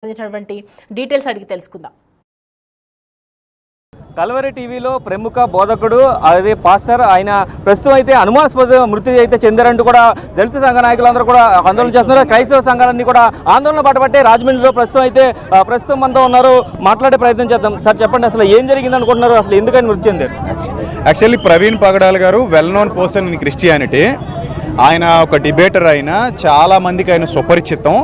Details అడిగి తెలుసుకుందాం. Calvary టీవీలో ప్రముఖ బోధకుడు అదే పాస్టర్ ఆయన ప్రస్తుతం అయితే అనుమానాస్పద మృతి అయితే చెందారంటూ కూడా దళిత సంఘ నాయకులందరూ కూడా ఆందోళన చేస్తున్నారు. క్రైస్తవ సంఘాలన్నీ కూడా ఆందోళన పట్టబట్టే రాజమండ్రిలో ప్రస్తుతం మనతో ఉన్నారు. మాట్లాడే ప్రయత్నం చేద్దాం. సార్ చెప్పండి, అసలు ఏం జరిగింది అనుకుంటున్నారు? అసలు ఎందుకని మృతి చెందారు? యాక్చువల్లీ ప్రవీణ్ పగడాల్ గారు well known person in Christianity. ఆయన ఒక డిబేటర్, అయినా చాలా మందికి ఆయన సుపరిచితం.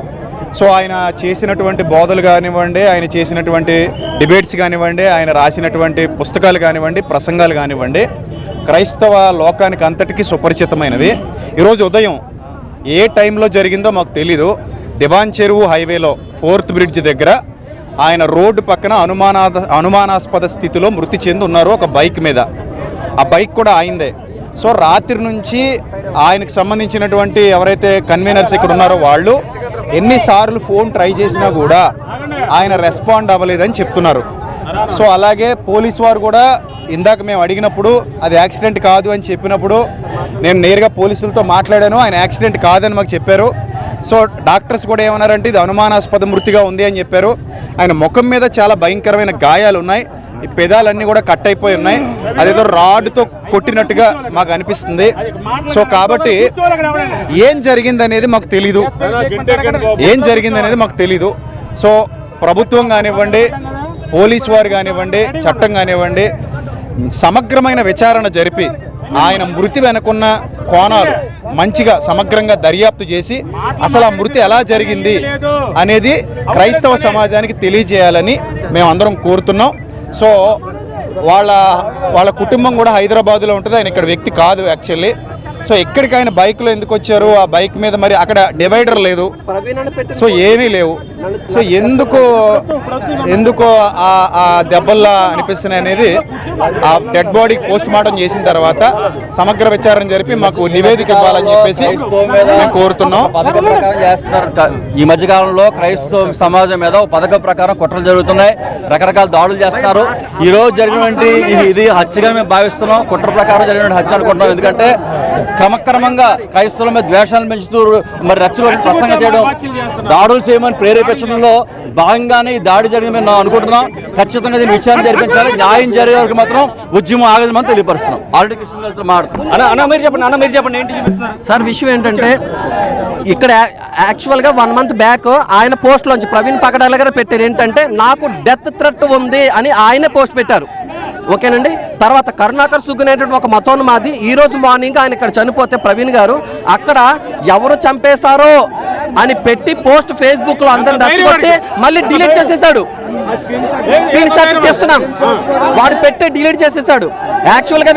సో ఆయన చేసినటువంటి బోధలు కానివ్వండి, ఆయన చేసినటువంటి డిబేట్స్ కానివ్వండి, ఆయన రాసినటువంటి పుస్తకాలు కానివ్వండి, ప్రసంగాలు కానివ్వండి, క్రైస్తవ లోకానికి అంతటికీ సుపరిచితమైనవి. ఈరోజు ఉదయం ఏ టైంలో జరిగిందో మాకు తెలీదు. దివాన్ చెరువు హైవేలో 4th బ్రిడ్జ్ దగ్గర ఆయన రోడ్డు పక్కన అనుమానాస్పద స్థితిలో మృతి చెంది ఉన్నారు ఒక బైక్ మీద. ఆ బైక్ కూడా ఆయిందే. సో రాత్రి నుంచి ఆయనకు సంబంధించినటువంటి ఎవరైతే కన్వీనర్స్ ఇక్కడ ఉన్నారో వాళ్ళు ఎన్నిసార్లు ఫోన్ ట్రై చేసినా కూడా ఆయన రెస్పాండ్ అవ్వలేదని చెప్తున్నారు. సో అలాగే పోలీసు వారు కూడా ఇందాక మేము అడిగినప్పుడు అది యాక్సిడెంట్ కాదు అని చెప్పినప్పుడు నేను నేరుగా పోలీసులతో మాట్లాడాను. ఆయన యాక్సిడెంట్ కాదని మాకు చెప్పారు. సో డాక్టర్స్ కూడా ఏమన్నారంటే ఇది అనుమానాస్పద మృతిగా ఉంది అని చెప్పారు. ఆయన ముఖం మీద చాలా భయంకరమైన గాయాలు ఉన్నాయి. ఈ పెదాలన్నీ కూడా కట్ అయిపోయి ఉన్నాయి. అదేదో రాడ్తో కొట్టినట్టుగా మాకు అనిపిస్తుంది. సో కాబట్టి ఏం జరిగింది అనేది మాకు తెలీదు. సో ప్రభుత్వం కానివ్వండి, పోలీసు వారు కానివ్వండి, చట్టం కానివ్వండి, సమగ్రమైన విచారణ జరిపి ఆయన మృతి వెనుకున్న కోణాలు మంచిగా సమగ్రంగా దర్యాప్తు చేసి అసలు ఆ మృతి ఎలా జరిగింది అనేది క్రైస్తవ సమాజానికి తెలియజేయాలని మేమందరం కోరుతున్నాం. సో వాళ్ళ కుటుంబం కూడా హైదరాబాద్లో ఉంటుంది. ఆయన ఇక్కడ వ్యక్తి కాదు యాక్చువల్లీ. సో ఎక్కడికి ఆయన బైక్లో ఎందుకు వచ్చారు? ఆ బైక్ మీద మరి అక్కడ డివైడర్ లేదు, సో ఏమీ లేవు. సో ఎందుకో ఆ దెబ్బల్లా అనిపిస్తున్నాయి అనేది ఆ డెడ్ బాడీ పోస్ట్ మార్టం చేసిన తర్వాత సమగ్ర విచారణ జరిపి మాకు నివేదిక ఇవ్వాలని చెప్పేసి మేము కోరుతున్నాం. ఈ మధ్యకాలంలో క్రైస్తవ సమాజం మీద పథకం ప్రకారం కుట్రలు జరుగుతున్నాయి, రకరకాల దాడులు చేస్తున్నారు. ఈ రోజు జరిగినటువంటి ఇది హత్యగా మేము భావిస్తున్నాం. కుట్ర ప్రకారం జరిగిన హత్య అనుకుంటున్నాం. ఎందుకంటే క్రమక్రమంగా క్రైస్తవుల మీద ద్వేషాలను పెంచుతూ మరి రెచ్చగొట్టి ప్రసంగం చేయడం, దాడులు చేయమని ప్రేరేపించడంలో భాగంగానే ఈ దాడి జరిగిందని మేము అనుకుంటున్నాం. ఖచ్చితంగా దీన్ని విచారణ జరిపించాలి. న్యాయం జరిగే వరకు మాత్రం ఉద్యమం ఆగదని తెలియపరుస్తున్నాం. ఆల్రెడీ మీరు చెప్పండి ఏంటి సార్? విషయం ఏంటంటే ఇక్కడ యాక్చువల్గా 1 month బ్యాక్ ఆయన పోస్ట్లోంచి ప్రవీణ్ పగడాల గారు పెట్టారు ఏంటంటే నాకు డెత్ థ్రెట్ ఉంది అని ఆయనే పోస్ట్ పెట్టారు. ఓకేనండి. తర్వాత కరుణాకర్ సుగ్గునేటువంటి ఒక మతోన్మాది ఈ రోజు మార్నింగ్ ఆయన ఇక్కడ చనిపోతే ప్రవీణ్ గారు అక్కడ ఎవరు చంపేశారో అని పెట్టి పోస్ట్ ఫేస్బుక్ లో అందరిని రెచ్చగొట్టి మళ్ళీ డిలీట్ చేసేసాడు. స్క్రీన్ షాట్ చేస్తున్నాం. వాడు పెట్టి డిలీట్ చేసేసాడు. యాక్చువల్ గా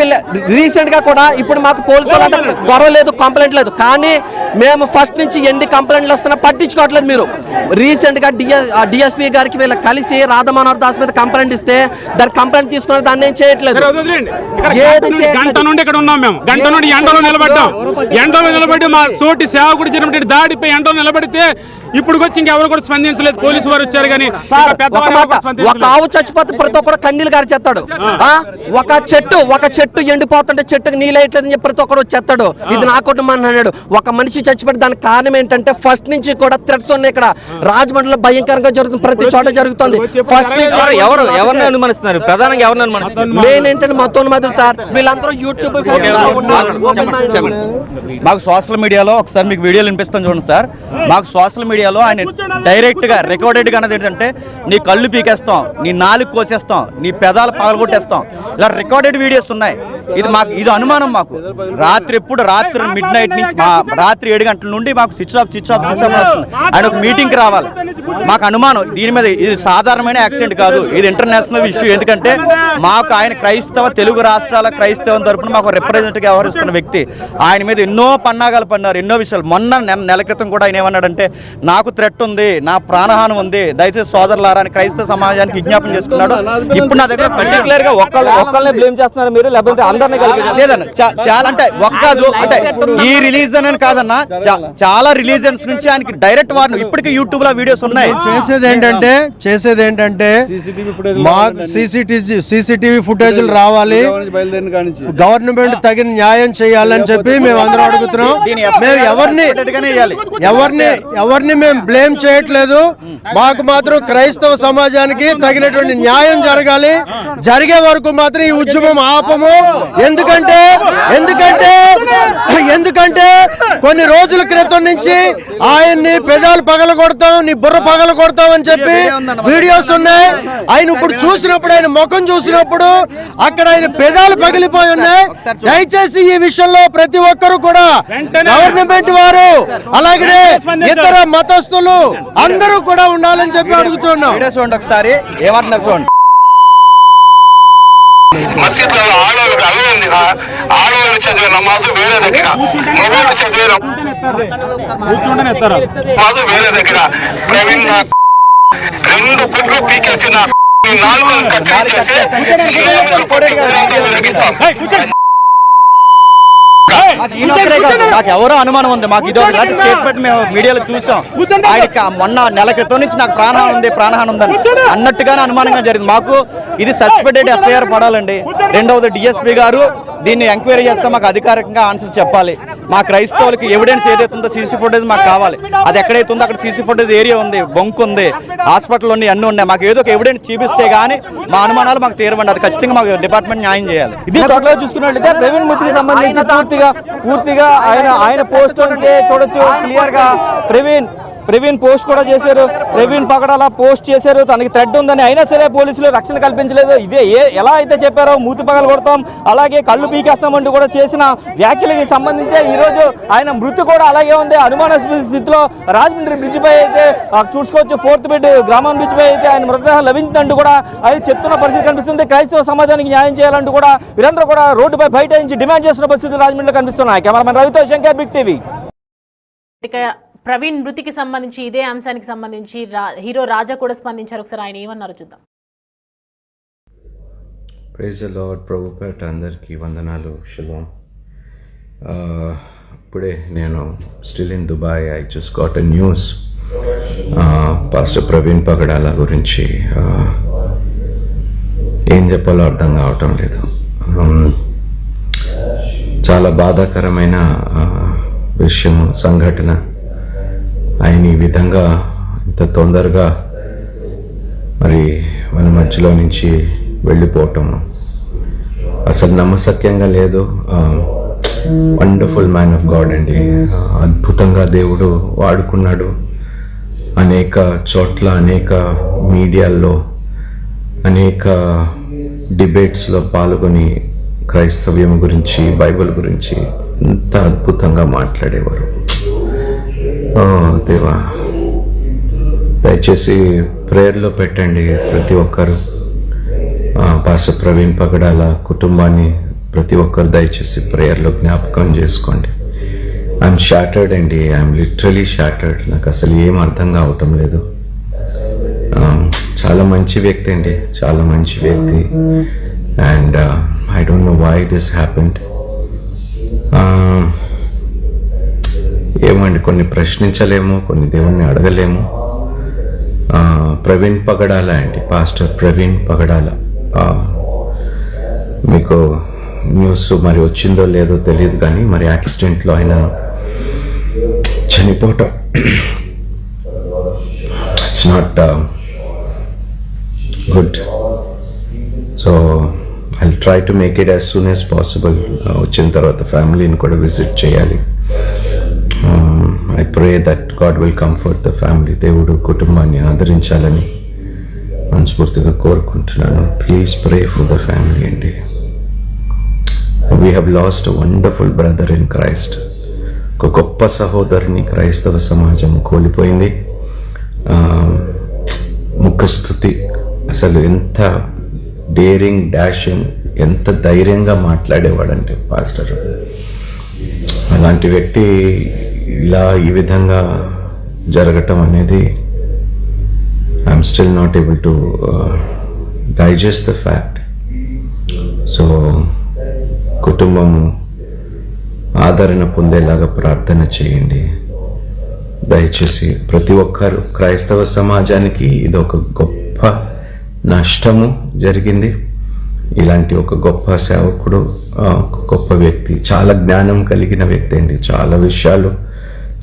రీసెంట్ గా కూడా ఇప్పుడు మాకు పోలీసు వాళ్ళంటే గొడవ లేదు, కంప్లైంట్ లేదు. కానీ మేము ఫస్ట్ నుంచి ఎన్ని కంప్లైంట్లు వస్తున్నా పట్టించుకోవట్లేదు. మీరు రీసెంట్ గా డిఎస్పీ గారికి వీళ్ళ కలిసి రాధా మనోహర్ దాస్ మీద కంప్లైంట్ ఇస్తే దాని కంప్లైంట్ తీసుకున్న దాన్ని ఏం చేయట్లేదు. గంట నుండి ఇక్కడ ఉన్నాం. మేము గంట నుండి ఎండలో నిలబడి మా తోటి సేవకుడు జరిగినటువంటి దాడిపై ఎండలో నిలబడితే ఇప్పుడు వచ్చి ఇంకెవరు కూడా స్పందించలేదు. పోలీసు వారు వచ్చారు కానీ ఒక ఆవు చచ్చిపోతే ప్రతి ఒక్కరు కన్నీళ్ళు గారి చేస్తాడు. ఒక చెట్టు ఎండిపోతుంటే చెట్టుకు నీళ్ళేయట్లేదని చెప్పి ప్రతి ఒక్కరు వచ్చేస్తాడు. ఇది నా కుటుంబం అన్నాడు. ఒక మనిషి చచ్చిపోతే దానికి కారణం ఏంటంటే ఫస్ట్ నుంచి కూడా థ్రెట్స్ ఉన్నాయి. ఇక్కడ రాజమండ్రిలో భయంకరంగా జరుగుతుంది, ప్రతి చోట జరుగుతుంది. ఫస్ట్ ఎవరిని అనుమానిస్తున్నారు? ప్రధానంగా ఎవరిని అనుమానిస్తున్నారు? మెయిన్ ఏంటంటే మతోన్మాదులు సార్. వీళ్ళందరూ యూట్యూబ్ మాకు సోషల్ మీడియాలో ఒకసారి మీకు వీడియోలు వినిపిస్తాను చూడండి సార్. మాకు సోషల్ మీడియాలో ఆయన డైరెక్ట్గా రికార్డెడ్గా అన్నది ఏంటంటే నీ కళ్ళు పీకేస్తాం, నీ నాలుగు కోసేస్తాం, నీ పెదాలు పగలగొట్టేస్తాం, ఇలా రికార్డెడ్ వీడియోస్ ఉన్నాయి. ఇది అనుమానం మాకు. రాత్రి మిడ్ నైట్ నుంచి రాత్రి 7 గంటల నుండి మాకు స్విచ్ ఆఫ్ వస్తుంది. ఆయన ఒక మీటింగ్కి రావాలి. మాకు అనుమానం దీని మీద. ఇది సాధారణమైన యాక్సిడెంట్ కాదు, ఇది ఇంటర్నేషనల్ ఇష్యూ. ఎందుకంటే మాకు ఆయన తెలుగు రాష్ట్రాల క్రైస్తవం తరపున మాకు రిప్రజెంటేటివ్గా వ్యవహరిస్తున్న వ్యక్తి. ఆయన మీద ఎన్నో పన్నాగాలు పన్నారు, ఎన్నో విషయాలు. మొన్న నెల క్రితం కూడా ఆయన ఏమన్నాడంటే నాకు థ్రెట్ ఉంది, నా ప్రాణహానం ఉంది, దయచేసి సోదరులారా అని క్రైస్తవ సమాజానికి విజ్ఞాపన చేసుకున్నాడు. ఇప్పుడు నా దగ్గర పర్టికులర్ గా ఒక్కళ్ళనే బ్లేమ్ చేస్తున్నారు మీరు, లేకపోతే ఆందోళన కలిగింది. లేదన్న చాలా అంటే ఒక కాదు అంటే ఈ రిలీజన్ అని కాదన్న, చాలా రిలీజన్స్ నుంచి ఆయనకి డైరెక్ట్ వార్నింగ్ ఇప్పటికీ యూట్యూబ్ లో వీడియోస్ ఉన్నాయి. చేసేది ఏంటంటే మాకు సీసీటీవీ ఫుటేజ్లు రావాలి, గవర్నమెంట్ తగిన న్యాయం చేయాలని చెప్పి మేము అందరం అడుగుతున్నాం. మేము ఎవరిని మేము బ్లేమ్ చేయట్లేదు. మాకు మాత్రం క్రైస్తవ సమాజానికి తగినటువంటి న్యాయం జరగాలి. జరిగే వరకు మాత్రం ఈ ఉద్యమం ఆపము. ఎందుకంటే కొన్ని రోజుల క్రితం నుంచి ఆయన్ని పెదాలు పగల కొడతాం, నీ బుర్ర పగల కొడతాం అని చెప్పి వీడియోస్ ఉన్నాయి. ఆయన ఇప్పుడు చూసినప్పుడు, ఆయన ముఖం చూసినప్పుడు అక్కడ ఆయన పెదాలు పగిలిపోయి ఉన్నాయి. దయచేసి ఈ విషయంలో ప్రతి ఒక్కరూ కూడా గవర్నమెంట్ వారు అలాగే ఇతర మతస్థులు అందరూ కూడా ఉండాలని చెప్పి అడుగుతున్నాం. ఒకసారి ఏమంటున్నారు చూడండి. మసీదులలో ఆడవాళ్ళకి అలవ ఉందిరా, ఆడవాళ్ళు చదివే నమాజు వేరే దగ్గర, మగవాళ్ళు చదివే నమాజు వేరే దగ్గర. ప్రవీణ్ 2 గుడ్లు పీకేసి నా 4 కత్తిరించేసి నాకు ఎవరో అనుమానం ఉంది. మాకు ఇది ఇలాంటి స్టేట్మెంట్ మేము మీడియాలో చూసాం. ఆయనకి మొన్న నెల క్రితం నుంచి నాకు ప్రాణహాని ఉందని అన్నట్టుగానే అనుమానంగా జరిగింది. మాకు ఇది సస్పెండెడ్ ఎఫ్ఐఆర్ పడాలండి. రెండవది డిఎస్పీ గారు దీన్ని ఎంక్వైరీ చేస్తే మాకు అధికారికంగా ఆన్సర్ చెప్పాలి. మా క్రైస్తవులకి ఎవిడెన్స్ ఏదైతే ఉందో సీసీ ఫుటేజ్ మాకు కావాలి. అది ఎక్కడైతే ఉందో అక్కడ సీసీ ఫుటేజ్ ఏరియా ఉంది, బొంకు ఉంది, హాస్పిటల్ ఉంది, అన్నీ ఉన్నాయి. మాకు ఏదో ఒక ఎవిడెన్స్ చూపిస్తే గానీ మా అనుమానాలు మాకు తీరవండి. అది ఖచ్చితంగా మాకు డిపార్ట్మెంట్ న్యాయం చేయాలి. ఇది టోటల్ చూసుకున్నట్లయితే ప్రవీణ్ మూర్తికి సంబంధించి పూర్తిగా ఆయన పోస్ట్ నుంచి చూడొచ్చు క్లియర్ గా. ప్రవీణ్ పోస్ట్ కూడా చేశారు, ప్రవీణ్ పగడాల పోస్ట్ చేశారు. తనకి థ్రెడ్ ఉందని అయినా సరే పోలీసులు రక్షణ కల్పించలేదు. ఇదే ఎలా అయితే చెప్పారో మూతి పగలు కొడతాం, అలాగే కళ్ళు పీకేస్తామంటూ కూడా చేసిన వ్యాఖ్యలకి సంబంధించి ఈరోజు ఆయన మృతి కూడా అలాగే ఉంది. అనుమానాస్పద స్థితిలో రాజమండ్రి బ్రిడ్జ్ పై అయితే చూసుకోవచ్చు, 4th బెడ్ గ్రామం బ్రిడ్జ్ పై అయితే ఆయన మృతదేహం లభించిందంటూ కూడా ఆయన చెప్తున్న పరిస్థితి కనిపిస్తుంది. క్రైస్తవ సమాజానికి న్యాయం చేయాలంటూ కూడా వీరందరూ కూడా రోడ్డుపై బైఠాయించి డిమాండ్ చేస్తున్న పరిస్థితులు రాజమండ్రిలో కనిపిస్తున్నాయి. కెమెరామెన్ రవితో శంకర్, బిగ్ టీవీ. ప్రవీణ్ మృతికి సంబంధించి ఇదే అంశానికి సంబంధించి హీరో రాజా కూడా స్పందించారు. ఒకసారి ఆయన ఏమన్నారు చూద్దాం. Praise the lord. ప్రభుపేట అందరికీ వందనాలు. షలోమ్. ఇప్పుడే నేను still in Dubai. I just got a news pastor Praveen Pagadala గురించి. ఏం చెప్పాలో అర్థం కావటం లేదు. చాలా బాధాకరమైన విషయము, సంఘటన. ఆయన ఈ విధంగా ఇంత తొందరగా మరి మన మధ్యలో నుంచి వెళ్ళిపోవటం అసలు నమ్మశక్యంగా లేదు. వండర్ఫుల్ మ్యాన్ ఆఫ్ గాడ్ అండి. అద్భుతంగా దేవుడు వాడుకున్నాడు. అనేక చోట్ల, అనేక మీడియాల్లో, అనేక డిబేట్స్లో పాల్గొని క్రైస్తవ్యం గురించి, బైబిల్ గురించి ఎంత అద్భుతంగా మాట్లాడేవారు. దేవా, దయచేసి ప్రేయర్లో పెట్టండి ప్రతి ఒక్కరు. పాస్టర్ ప్రవీణ్ పగడాల కుటుంబాన్ని ప్రతి ఒక్కరు దయచేసి ప్రేయర్లో జ్ఞాపకం చేసుకోండి. ఐఎమ్ షాటర్డ్ అండి. I'm literally shattered. నాకు అసలు ఏం అర్థం కావటం లేదు. చాలా మంచి వ్యక్తి అండి, చాలా మంచి వ్యక్తి. And I don't know why this happened. ఏమండి, కొన్ని ప్రశ్నించలేము, కొన్ని దేవుణ్ణి అడగలేము. ప్రవీణ్ పగడాల అండి, పాస్టర్ ప్రవీణ్ పగడాల. మీకు న్యూస్ మరి వచ్చిందో లేదో తెలియదు కానీ మరి యాక్సిడెంట్లో ఆయన చనిపోవటం it's not good. So I try to make it as soon as possible. వచ్చిన తర్వాత ఫ్యామిలీని కూడా విజిట్ చేయాలి. I pray that God will comfort the family. దేవుడు కుటుంబాన్ని ఆదరించాలని మనస్ఫూర్తిగా కోరుకుంటున్నాను. Please pray for the family అండి. We have lost a wonderful brother in Christ. ఒక గొప్ప సహోదరుని క్రైస్తవ సమాజం కోల్పోయింది. ముఖస్తుతి, అసలు ఎంత డేరింగ్, డాషింగ్, ఎంత ధైర్యంగా మాట్లాడేవాడంటే పాస్టర్. అలాంటి వ్యక్తి ఇలా ఈ విధంగా జరగటం అనేది I'm still not able to digest the fact. So కుటుంబము ఆదరణ పొందేలాగా ప్రార్థన చేయండి. దయచేసి ప్రతి ఒక్కరు, క్రైస్తవ సమాజానికి ఇది ఒక గొప్ప నష్టము జరిగింది. ఇలాంటి ఒక గొప్ప సేవకుడు, ఒక గొప్ప వ్యక్తి, చాలా జ్ఞానం కలిగిన వ్యక్తి అండి.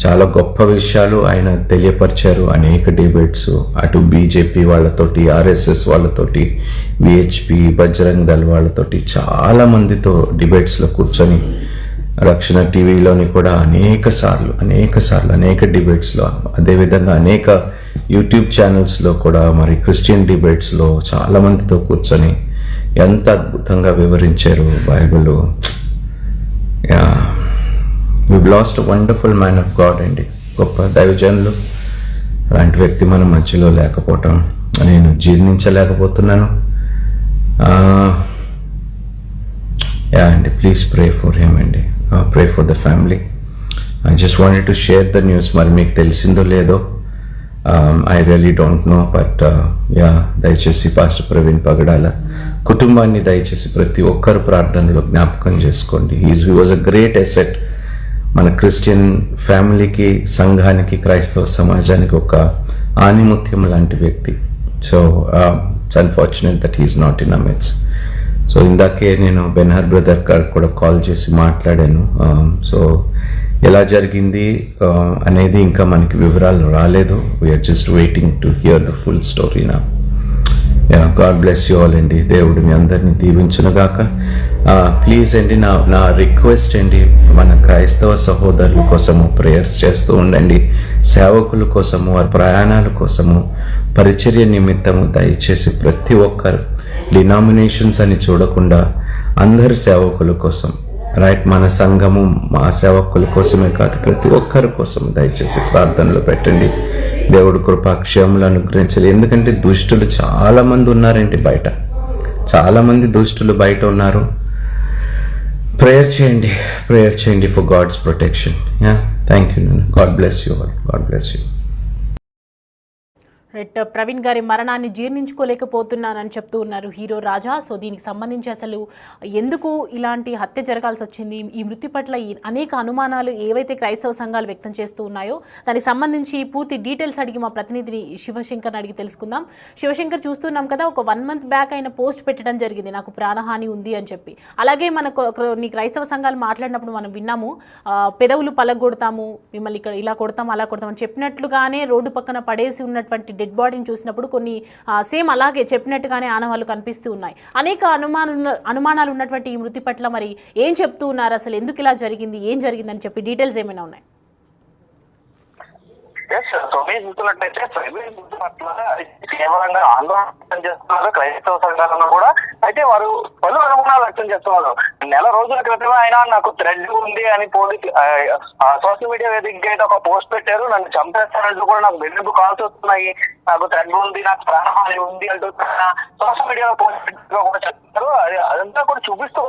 చాలా గొప్ప విషయాలు ఆయన తెలియపరిచారు. అనేక డిబేట్స్, అటు బీజేపీ వాళ్ళతోటి, ఆర్ఎస్ఎస్ వాళ్ళతోటి, విహెచ్పి, బజరంగ్ దళ్ వాళ్ళతోటి చాలా మందితో డిబేట్స్లో కూర్చొని, రక్షణ టీవీలోని కూడా అనేక సార్లు అనేక డిబేట్స్లో, అదేవిధంగా అనేక యూట్యూబ్ ఛానల్స్లో కూడా, మరి క్రిస్టియన్ డిబేట్స్లో చాలా మందితో కూర్చొని ఎంత అద్భుతంగా వివరించారు Bible. we've lost a wonderful man of God అండి, గొప్ప దైవజనులు. అలాంటి వ్యక్తి మన మధ్యలో లేకపోవటం నేను జీర్ణించలేకపోతున్నాను. అండి, ప్లీజ్ ప్రే ఫర్ హిమ్ అండి, pray for the family. I just wanted to share the news. మరి మీకు తెలిసిందో లేదో, I really don't know, but దయచేసి పాస్టర్ ప్రవీణ్ పగడాల కుటుంబాన్ని దయచేసి ప్రతి ఒక్కరు ప్రార్థనలో జ్ఞాపకం చేసుకోండి. He was a great asset మన క్రిస్టియన్ ఫ్యామిలీకి, సంఘానికి, క్రైస్తవ సమాజానికి ఒక ఆణిముత్యం లాంటి వ్యక్తి. So it's unfortunate that he's not in our midst. So ఇందాకే నేను బెన్హర్ బ్రదర్ గారికి కూడా కాల్ చేసి మాట్లాడాను. సో ఎలా జరిగింది అనేది ఇంకా మనకి వివరాలు రాలేదు. We're just waiting to hear the full story నా. గాడ్ బ్లెస్ యూ ఆల్ అండి. దేవుడు మీ అందరినీ దీవించునుగాక. ప్లీజ్ అండి, నా రిక్వెస్ట్ అండి, మన క్రైస్తవ సహోదరుల కోసము ప్రేయర్స్ చేస్తూ ఉండండి. సేవకుల కోసము, వారి ప్రయాణాల కోసము, పరిచర్య నిమిత్తము దయచేసి ప్రతి ఒక్కరు, డినామినేషన్స్ అని చూడకుండా అందరి సేవకుల కోసం, రైట్, మన సంఘము మా సేవకుల కోసమే కాదు, ప్రతి ఒక్కరి కోసం దయచేసి ప్రార్థనలు పెట్టండి. దేవుడు కృపాక్షేములు అనుగ్రహించాలి. ఎందుకంటే దుష్టులు చాలా మంది ఉన్నారండి బయట, చాలా మంది దుష్టులు బయట ఉన్నారు. ప్రేయర్ చేయండి for God's protection. Thank you. God bless you all. God bless you. Right, Praveen గారి మరణాన్ని జీర్ణించుకోలేకపోతున్నానని చెప్తూ ఉన్నారు హీరో రాజా. సో దీనికి సంబంధించి అసలు ఎందుకు ఇలాంటి హత్య జరగాల్సి వచ్చింది, ఈ మృతి పట్ల అనేక అనుమానాలు ఏవైతే క్రైస్తవ సంఘాలు వ్యక్తం చేస్తూ ఉన్నాయో దానికి సంబంధించి పూర్తి డీటెయిల్స్ అడిగి మా ప్రతినిధిని శివశంకర్ని అడిగి తెలుసుకుందాం. శివశంకర్, చూస్తున్నాం కదా, ఒక 1 month బ్యాక్ ఆయన పోస్ట్ పెట్టడం జరిగింది, నాకు ప్రాణహాని ఉంది అని చెప్పి. అలాగే నీ క్రైస్తవ సంఘాలు మాట్లాడినప్పుడు మనం విన్నాము, పెదవులు పలగొడతాము, మిమ్మల్ని ఇక్కడ ఇలా కొడతాం అలా కొడతాం అని చెప్పినట్లుగానే రోడ్డు పక్కన పడేసి ఉన్నటువంటి డెడ్ బాడీని చూసినప్పుడు కొన్ని సేమ్ అలాగే చెప్పినట్టుగానే ఆనవాళ్ళు కనిపిస్తూ ఉన్నాయి. అనేక అనుమానాలు ఉన్నటువంటి ఈ మృతి పట్ల మరి ఏం చెప్తూ ఉన్నారు, అసలు ఎందుకు ఇలా జరిగింది, ఏం జరిగిందని చెప్పి డీటెయిల్స్ ఏమైనా ఉన్నాయి? చూస్తున్నట్టయితే ప్రవీణ్ పట్ల కేవలంగా ఆందోళన చేస్తున్నారు క్రైస్తవ సంఘాలను కూడా. అయితే వారు పలు అనుమానాలు వ్యక్తం చేస్తున్నారు. నెల రోజుల క్రితం ఆయన నాకు థ్రెడ్ ఉంది అని పోలీసు సోషల్ మీడియా వేదికగా అయితే ఒక పోస్ట్ పెట్టారు. నన్ను చంపేస్తానంటూ కూడా నాకు బెదిరింపు కాల్స్ వస్తున్నాయి, నాకు థ్రెడ్ ఉంది, నాకు ప్రాణహాని ఉంది అంటూ సోషల్ మీడియాలో పోస్ట్ కూడా చెప్తారు. అదంతా కూడా చూపిస్తూ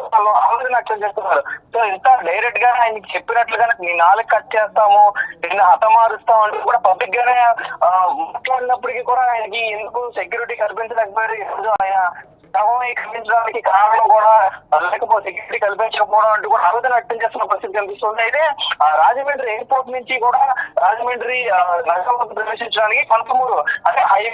ఆలోచన వ్యక్తం చేస్తున్నారు. సో ఇంత డైరెక్ట్ గా ఆయనకి చెప్పినట్లుగా నీ 4 కట్ చేస్తాము, నిన్ను హతమారుస్తాం అంటూ కూడా పబ్లిక్ గానే మాట్లాడినప్పటికీ కూడా ఆయనకి ఎందుకు సెక్యూరిటీ కల్పించలేకపోయారు. ఈరోజు ఆయన కల్పించడానికి కారణం కూడా లేకపోతే సెక్యూరిటీ కల్పించకపోవడం అంటూ కూడా ఆవేదన వ్యక్తం చేస్తున్న పరిస్థితి కనిపిస్తుంది. అయితే రాజమండ్రి ఎయిర్పోర్ట్ నుంచి కూడా రాజమండ్రి నగరంలోకి ప్రవేశించడానికి 13 అంటే హైవే